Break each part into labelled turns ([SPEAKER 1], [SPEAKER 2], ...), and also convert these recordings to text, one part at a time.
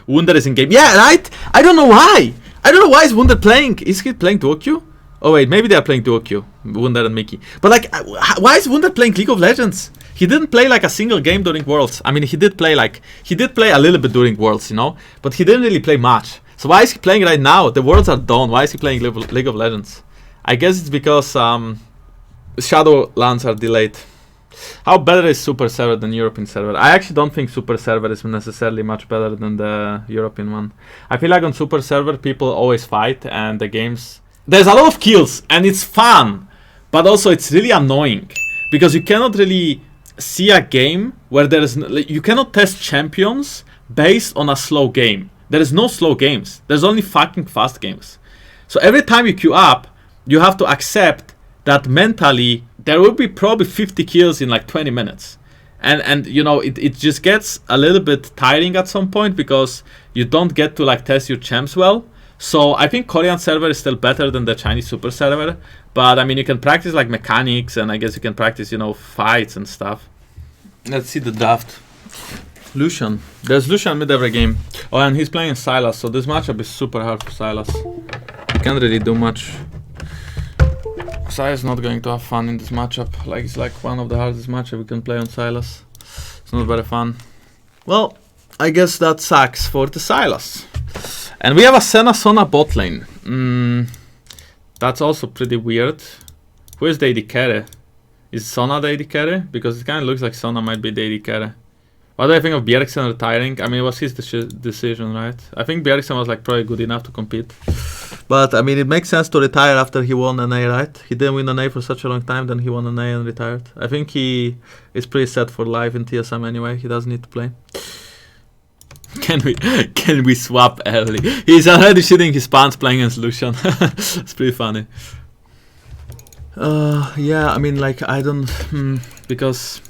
[SPEAKER 1] Wunder is in game. Yeah, right? I don't know why. I don't know why is Wunder playing. Is he playing duo queue? Oh wait, maybe they are playing duo queue. Wunder and Mickey. But like, why is Wunder playing League of Legends? He didn't play like a single game during Worlds. I mean, he did play a little bit during Worlds, you know? But he didn't really play much. So why is he playing right now? The Worlds are done. Why is he playing League of Legends? I guess it's because Shadowlands are delayed. How better is Super Server than European Server? I actually don't think Super Server is necessarily much better than the European one. I feel like on Super Server people always fight and the games... There's a lot of kills and it's fun, but also it's really annoying because you cannot really see a game where there is... You cannot test champions based on a slow game. There is no slow games. There's only fucking fast games. So every time you queue up, you have to accept that mentally there will be probably 50 kills in like 20 minutes. And you know, it just gets a little bit tiring at some point because you don't get to like test your champs well. So I think Korean server is still better than the Chinese super server. But I mean, you can practice like mechanics and I guess you can practice, you know, fights and stuff. Let's see the draft. Lucian. There's Lucian mid every game. Oh, and he's playing Sylas, so this matchup is super hard for Sylas. He can't really do much. Sai is not going to have fun in this matchup. Like, it's like one of the hardest matchups we can play on Sylas. It's not very fun. Well, I guess that sucks for the Sylas. And we have a Senna Sona bot lane. That's also pretty weird. Who is the AD carry? Is Sona the AD carry? Because it kind of looks like Sona might be the AD carry. What do I think of Bjergsen retiring? I mean, it was his decision, right? I think Bjergsen was like probably good enough to compete. But I mean, it makes sense to retire after he won an A, right? He didn't win an A for such a long time, then he won an A and retired. I think he is pretty set for life in TSM anyway. He doesn't need to play. Can we swap early? He's already shitting his pants playing against Lucian. It's pretty funny. Yeah, I mean, like, I don't... because...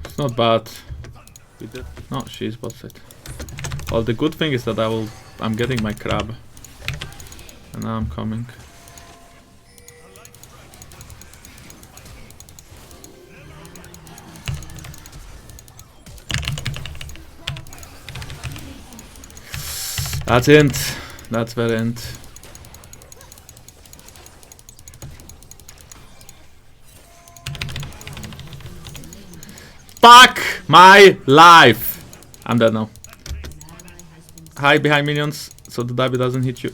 [SPEAKER 1] It's not bad. No, she's bot side. Well, the good thing is that I'm getting my crab. And now I'm coming. That's int. That's very int. Fuck my life! I'm dead now. Hide behind minions so the W doesn't hit you.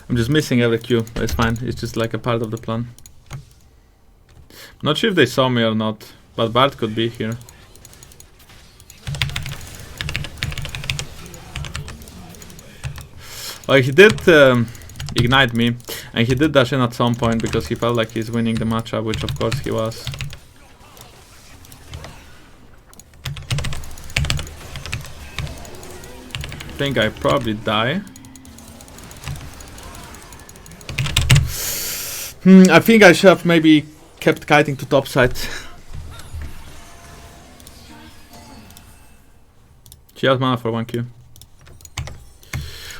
[SPEAKER 1] I'm just missing every Q, but it's fine. It's just like a part of the plan. Not sure if they saw me or not, but Bart could be here. Well, he did ignite me, and he did dash in at some point because he felt like he's winning the matchup, which of course he was. I think I probably die. I think I should have maybe kept kiting to top side. She has mana for 1Q.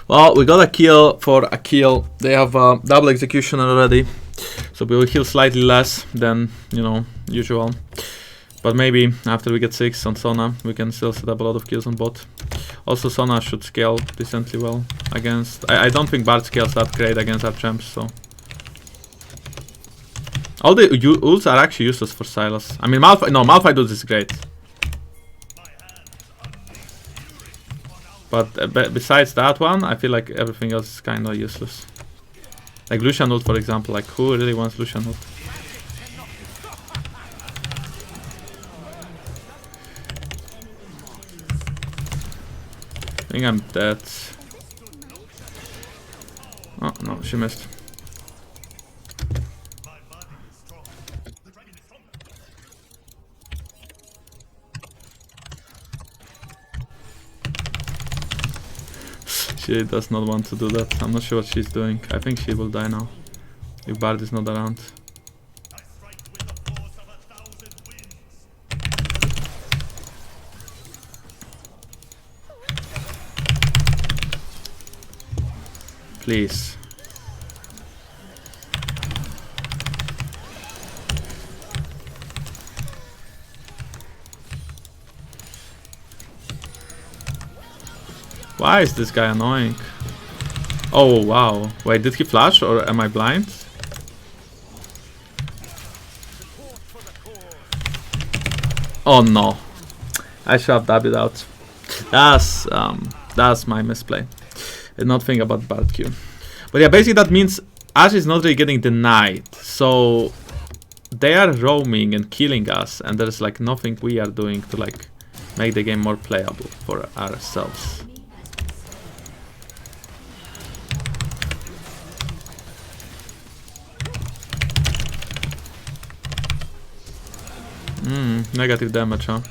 [SPEAKER 1] Well, we got a kill for a kill. They have a double execution already, so we will heal slightly less than, you know, usual. But maybe after we get 6 on Sona, we can still set up a lot of kills on bot. Also, Sona should scale decently well against... I don't think Bard scales that great against our champs, so... All the ults are actually useless for Sylas. I mean, Malphite... No, Malphite ult is great. But besides that one, I feel like everything else is kind of useless. Like Lucian ult, for example. Like, who really wants Lucian ult? I think I'm dead. Oh, no, she missed. She does not want to do that. I'm not sure what she's doing. I think she will die now, if Bard is not around. please. Why is this guy annoying? Oh wow. Wait, did he flash or am I blind? Oh no. I should have dubbed it out. That's my misplay. Did not think about bard Q. But yeah, basically that means Ashe is not really getting denied. So they are roaming and killing us, and there's like nothing we are doing to like make the game more playable for ourselves. Negative damage, huh?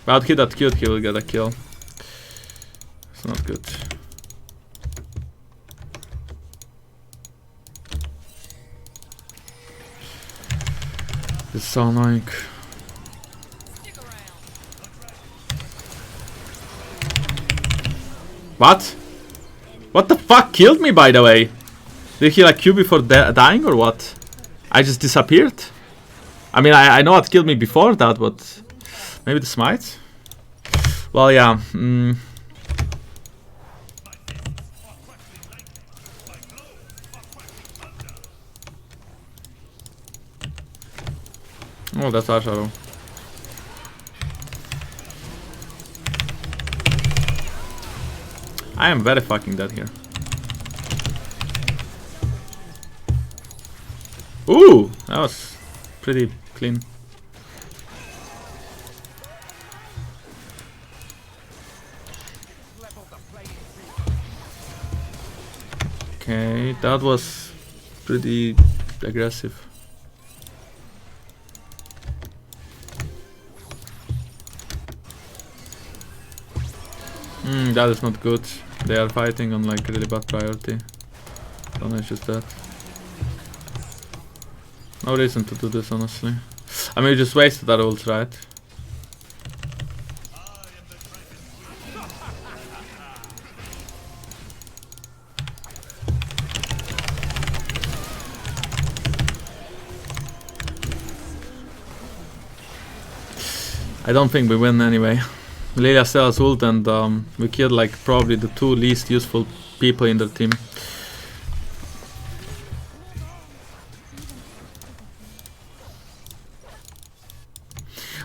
[SPEAKER 1] But hit that cute, he will get a kill. It's not good. It's so annoying. What? What the fuck killed me, by the way? Did he like Q before dying or what? I just disappeared? I mean, I know what killed me before that, but maybe the smite? Well, yeah. Oh, that's our shadow. I am very fucking dead here. Ooh, that was pretty clean. Okay, that was pretty aggressive. That is not good. They are fighting on like really bad priority. Don't know, just that. No reason to do this, honestly. I mean, we just wasted our ult, right? I don't think we win anyway. Lilia still has ult, and we killed like probably the two least useful people in the team.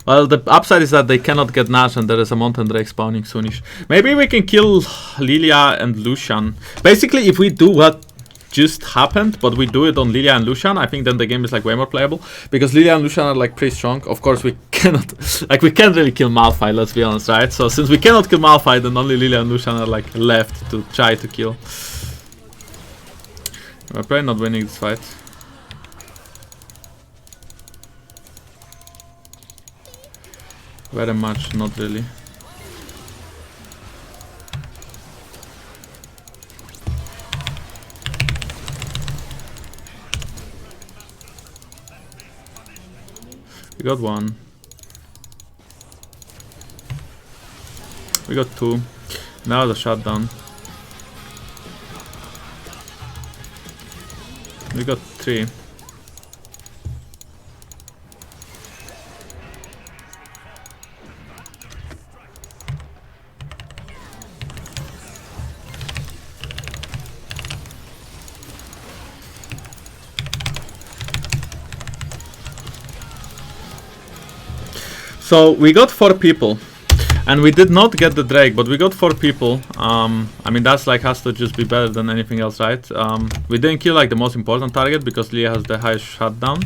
[SPEAKER 1] Well, the upside is that they cannot get Nash, and there is a Mountain Drake spawning soonish. Maybe we can kill Lilia and Lucian. Basically, if we do what just happened, but we do it on Lilia and Lucian, I think then the game is like way more playable, because Lilia and Lucian are like pretty strong. Of course, we cannot, like, we can't really kill Malphite, let's be honest, right? So since we cannot kill Malphite, then only Lilia and Lucian are like left to try to kill. We're probably not winning this fight. Very much, not really. We got one. We got two. Now the shutdown. We got three. So we got 4 people, and we did not get the Drake, but we got 4 people. I mean, that's like has to just be better than anything else, right? We didn't kill like the most important target because Leah has the highest shutdown,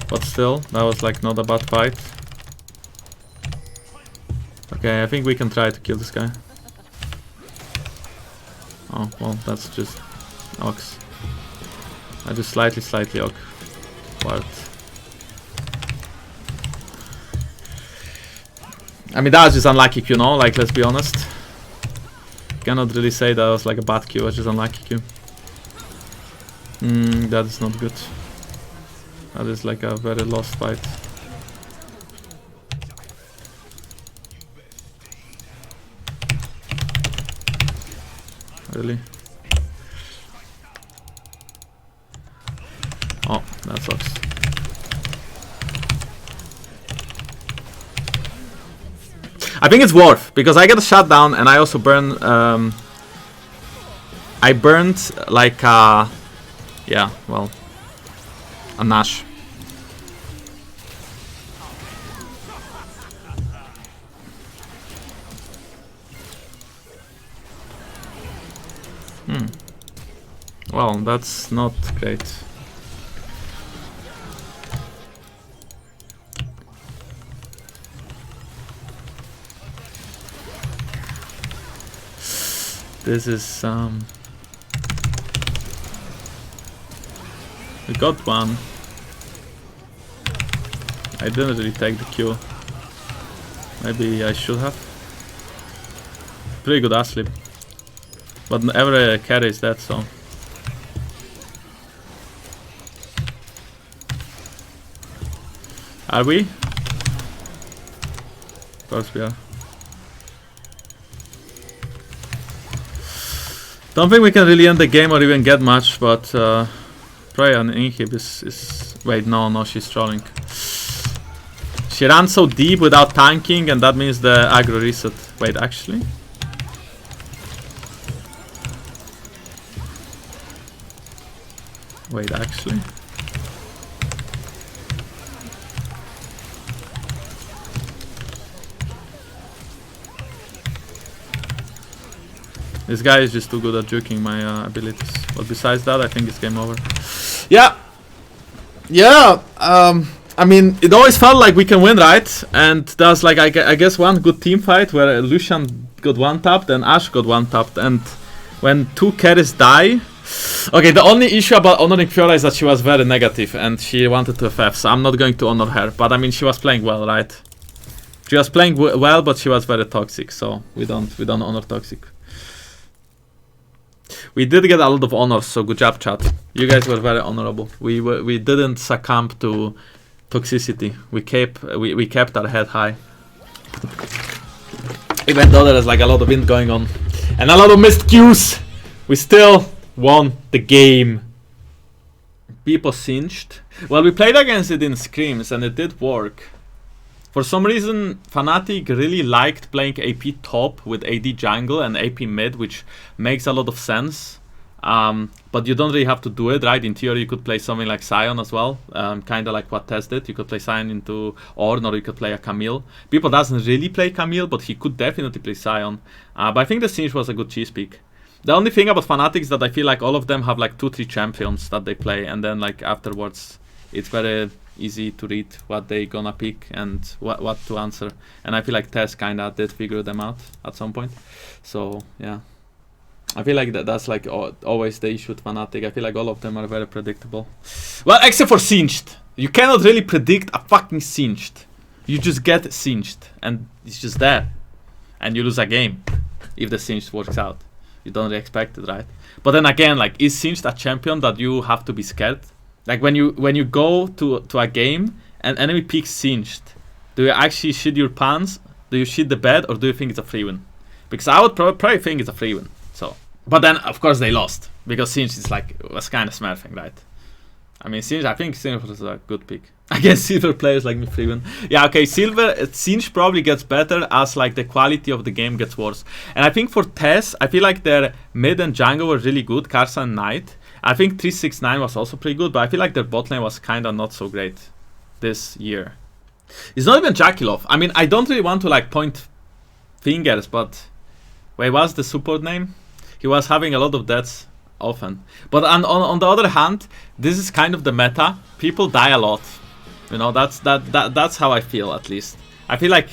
[SPEAKER 1] but still, that was like not a bad fight. Okay, I think we can try to kill this guy. Oh, well, that's just Ox. I just slightly Ox. What? I mean, that was just unlucky Q, no? Like, let's be honest. Cannot really say that was like a bad Q, it was just unlucky Q. That is not good. That is like a very lost fight. Really? Oh, that sucks. I think it's worth, because I get a shutdown and I also burn... I burned like a... Yeah, well... a Nash. Well, that's not great. This is we got one. I didn't really take the Q. Maybe I should have. Pretty good asleep. But every carry is dead, so. Are we? Of course we are. Don't think we can really end the game or even get much, but probably an inhib is... Wait, no, she's trolling. She ran so deep without tanking, and that means the aggro reset. Wait, actually? Wait, actually? This guy is just too good at juking my abilities. But besides that, I think it's game over. Yeah! Yeah! I mean, it always felt like we can win, right? And there's like, I guess, one good team fight where Lucian got one-tapped and Ashe got one-tapped. And when two carries die... Okay, the only issue about honoring Fiora is that she was very negative and she wanted to FF, so I'm not going to honor her. But I mean, she was playing well, right? She was playing well, but she was very toxic, so we don't honor toxic. We did get a lot of honors, so good job, chat. You guys were very honorable. We didn't succumb to toxicity. We kept our head high, even though there is like a lot of wind going on and a lot of missed cues. We still won the game. People singed. Well, we played against it in scrims and it did work. For some reason, Fnatic really liked playing AP top with AD jungle and AP mid, which makes a lot of sense. But you don't really have to do it, right? In theory, you could play something like Sion as well, kind of like what Tess did. You could play Sion into Ornn, or you could play a Camille. People doesn't really play Camille, but he could definitely play Sion. But I think the Singe was a good cheese pick. The only thing about Fnatic is that I feel like all of them have like 2-3 champions that they play, and then like afterwards, it's very easy to read what they gonna pick and what to answer. And I feel like Tess kinda did figure them out at some point. So yeah, I feel like that's like always the issue with Fnatic. I feel like all of them are very predictable. Well, except for Singed. You cannot really predict a fucking Singed. You just get Singed and it's just there. And you lose a game if the Singed works out. You don't really expect it, right? But then again, like, is Singed a champion that you have to be scared? Like when you go to a game and enemy picks Singed, do you actually shit your pants? Do you shit the bed, or do you think it's a free win? Because I would probably think it's a free win. So, but then of course they lost because Singed is like was kind of smurfing, right? I mean, I think Singed was a good pick. Against silver players like me, free win. Yeah, okay, Singed probably gets better as like the quality of the game gets worse. And I think for Tess, I feel like their mid and jungle were really good, Karsa and Knight. I think 369 was also pretty good, but I feel like their bot lane was kind of not so great this year. It's not even Jakilov. I mean, I don't really want to like point fingers, but wait, what's the support name? He was having a lot of deaths often. But on the other hand, this is kind of the meta. People die a lot. You know, that's how I feel, at least. I feel like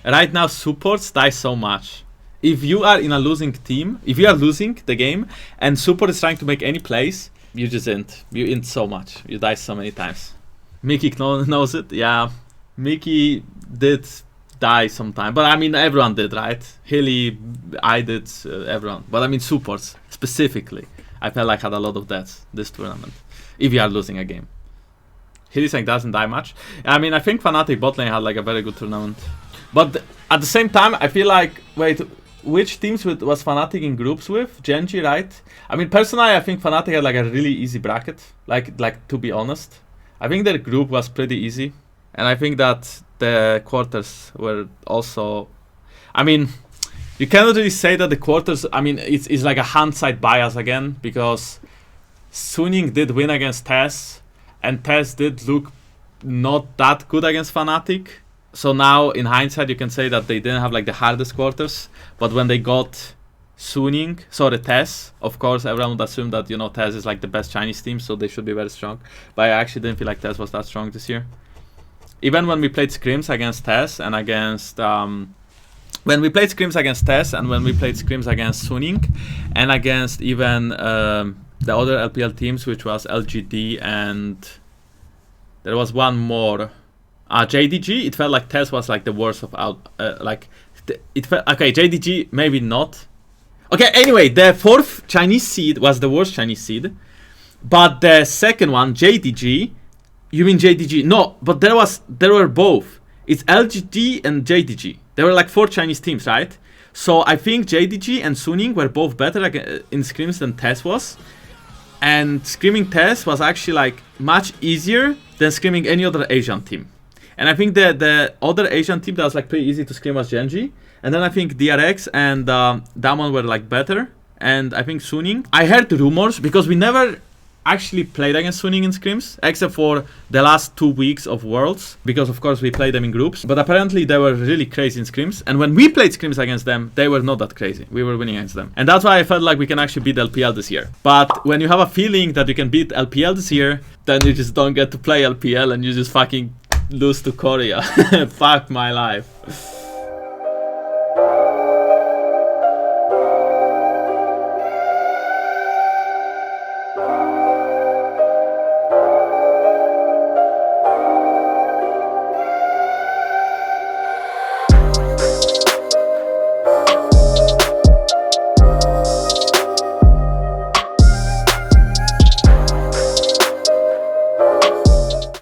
[SPEAKER 1] right now supports die so much. If you are in a losing team, if you are losing the game and support is trying to make any plays, you just int. You int so much. You die so many times. Mickey knows it. Yeah, Mickey did die sometime. But I mean, everyone did, right? Hilly, I did, everyone. But I mean, supports specifically. I felt like had a lot of deaths this tournament. If you are losing a game. Hidisang doesn't die much. I mean, I think Fnatic bot lane had like a very good tournament. But at the same time, I feel like, wait, which teams was Fnatic in groups with? Genji, right? I mean, personally, I think Fnatic had like a really easy bracket. Like to be honest, I think their group was pretty easy, and I think that the quarters were also. I mean, you cannot really say that the quarters. I mean, it's like a hindsight bias again, because Suning did win against TES, and TES did look not that good against Fnatic. So now, in hindsight, you can say that they didn't have like the hardest quarters. But when they got TES, of course, everyone would assume that, you know, TES is like the best Chinese team, so they should be very strong. But I actually didn't feel like TES was that strong this year. Even when we played scrims against TES and against when we played scrims against TES and when we played scrims against Suning and against even the other LPL teams, which was LGD and there was one more. JDG, it felt like TES was like the worst of out. It felt okay. JDG maybe not. Okay, anyway, the fourth Chinese seed was the worst Chinese seed, but the second one, JDG. You mean JDG? No, but there were both. It's LGD and JDG. There were like 4 Chinese teams, right? So I think JDG and Suning were both better in scrims than TES was, and scrimming TES was actually like much easier than scrimming any other Asian team. And I think the other Asian team that was like pretty easy to scrim was Genji. And then I think DRX and Damwon were like better. And I think Suning. I heard rumors because we never actually played against Suning in scrims, except for the last 2 weeks of Worlds. Because of course we played them in groups. But apparently they were really crazy in scrims. And when we played scrims against them, they were not that crazy. We were winning against them. And that's why I felt like we can actually beat LPL this year. But when you have a feeling that you can beat LPL this year, then you just don't get to play LPL and you just fucking lose to Korea. Fuck my life.